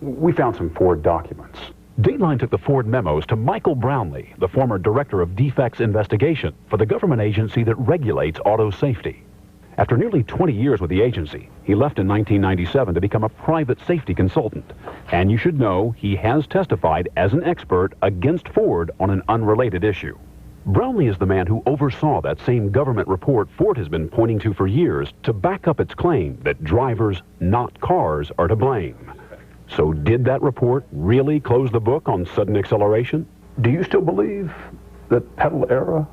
we found some Ford documents. Dateline took the Ford memos to Michael Brownlee, the former director of defects investigation for the government agency that regulates auto safety. After nearly 20 years with the agency, he left in 1997 to become a private safety consultant. And you should know he has testified as an expert against Ford on an unrelated issue. Brownlee is the man who oversaw that same government report Ford has been pointing to for years to back up its claim that drivers, not cars, are to blame. So did that report really close the book on sudden acceleration? Do you still believe that pedal error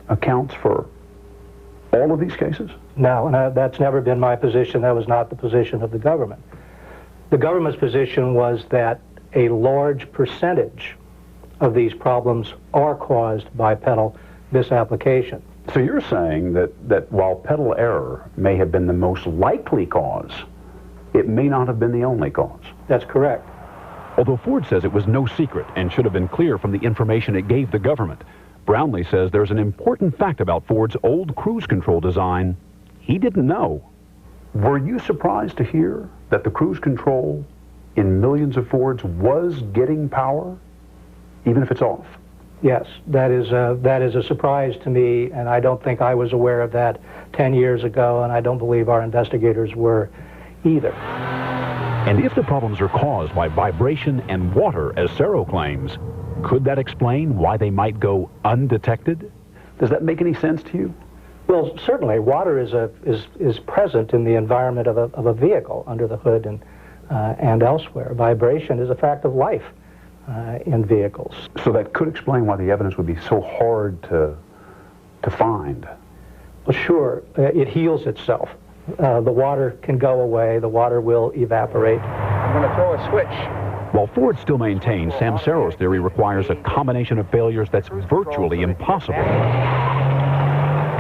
accounts for all of these cases? No, and that's never been my position. That was not the position of the government. The government's position was that a large percentage of these problems are caused by pedal misapplication. So you're saying that while pedal error may have been the most likely cause, it may not have been the only cause? That's correct. Although Ford says it was no secret and should have been clear from the information it gave the government, Brownlee says there's an important fact about Ford's old cruise control design he didn't know. Were you surprised to hear that the cruise control in millions of Fords was getting power, even if it's off? Yes, that is a surprise to me, and I don't think I was aware of that 10 years ago, and I don't believe our investigators were either. And if the problems are caused by vibration and water, as Cerro claims, could that explain why they might go undetected? Does that make any sense to you? Well, certainly. Water is present in the environment of a vehicle, under the hood and elsewhere. Vibration is a fact of life in vehicles. So that could explain why the evidence would be so hard to find. Well, sure. It heals itself. The water can go away. The water will evaporate. I'm going to throw a switch. While Ford still maintains Sam Cerro's theory requires a combination of failures that's virtually impossible,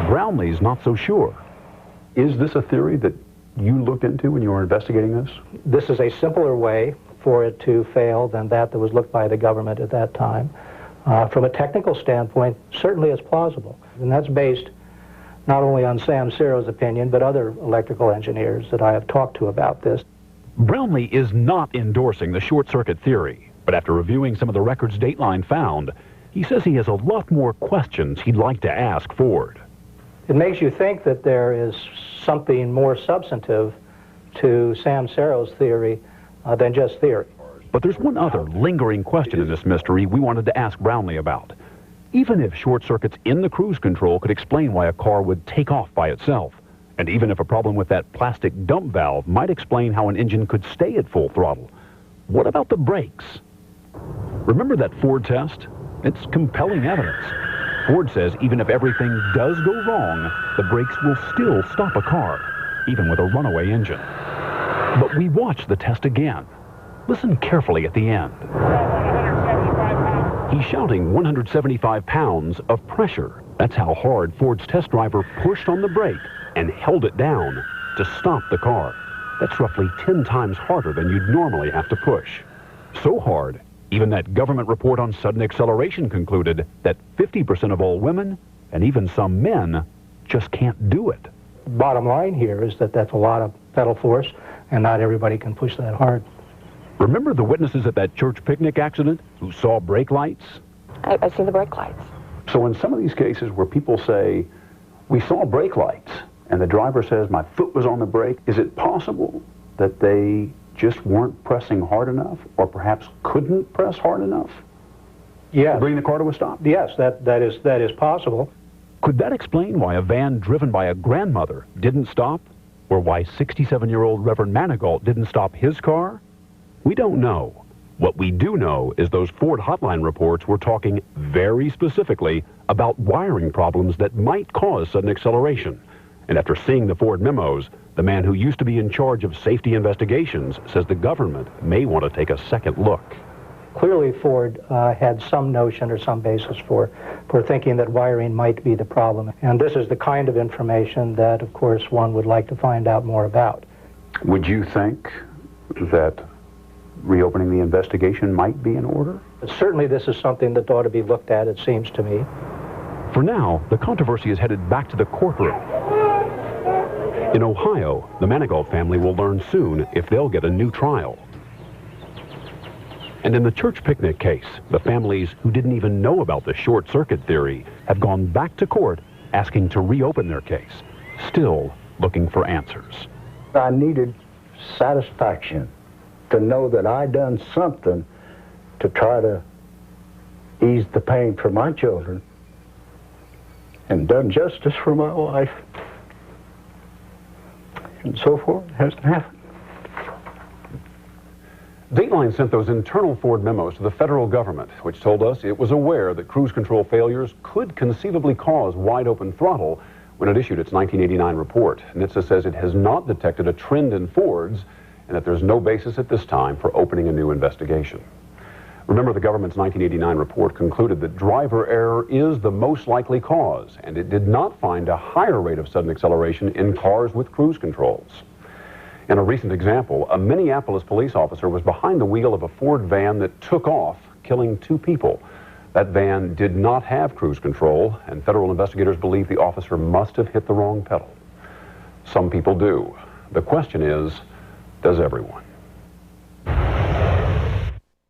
Brownlee's not so sure. Is this a theory that you looked into when you were investigating this? This is a simpler way for it to fail than that was looked by the government at that time. From a technical standpoint, certainly it's plausible. And that's based not only on Sam Cerro's opinion, but other electrical engineers that I have talked to about this. Brownlee is not endorsing the short-circuit theory, but after reviewing some of the records Dateline found, he says he has a lot more questions he'd like to ask Ford. It makes you think that there is something more substantive to Sam Cerro's theory than just theory. But there's one other lingering question in this mystery we wanted to ask Brownlee about. Even if short circuits in the cruise control could explain why a car would take off by itself, and even if a problem with that plastic dump valve might explain how an engine could stay at full throttle, what about the brakes? Remember that Ford test? It's compelling evidence. Ford says even if everything does go wrong, the brakes will still stop a car, even with a runaway engine. But we watched the test again. Listen carefully at the end. He's shouting 175 pounds of pressure. That's how hard Ford's test driver pushed on the brake and held it down to stop the car. That's roughly 10 times harder than you'd normally have to push. So hard, even that government report on sudden acceleration concluded that 50% of all women, and even some men, just can't do it. Bottom line here is that that's a lot of pedal force, and not everybody can push that hard. Remember the witnesses at that church picnic accident who saw brake lights? I see the brake lights. So in some of these cases where people say, we saw brake lights, and the driver says, my foot was on the brake, is it possible that they just weren't pressing hard enough, or perhaps couldn't press hard enough? Yes. To bring the car to a stop? Yes, that is possible. Could that explain why a van driven by a grandmother didn't stop? Or why 67-year-old Reverend Manigault didn't stop his car? We don't know. What we do know is those Ford hotline reports were talking very specifically about wiring problems that might cause sudden acceleration. And after seeing the Ford memos, the man who used to be in charge of safety investigations says the government may want to take a second look. Clearly Ford had some notion or some basis for thinking that wiring might be the problem. And this is the kind of information that, of course, one would like to find out more about. Would you think that reopening the investigation might be in order? Certainly this is something that ought to be looked at, it seems to me. For now, the controversy is headed back to the courtroom. In Ohio, the Manigault family will learn soon if they'll get a new trial. And in the church picnic case, the families who didn't even know about the short circuit theory have gone back to court asking to reopen their case, still looking for answers. I needed satisfaction to know that I done something to try to ease the pain for my children and done justice for my wife. And so forth, it hasn't happened. Dateline sent those internal Ford memos to the federal government, which told us it was aware that cruise control failures could conceivably cause wide-open throttle when it issued its 1989 report. NHTSA says it has not detected a trend in Fords and that there's no basis at this time for opening a new investigation. Remember, the government's 1989 report concluded that driver error is the most likely cause, and it did not find a higher rate of sudden acceleration in cars with cruise controls. In a recent example, a Minneapolis police officer was behind the wheel of a Ford van that took off, killing 2 people. That van did not have cruise control, and federal investigators believe the officer must have hit the wrong pedal. Some people do. The question is, does everyone?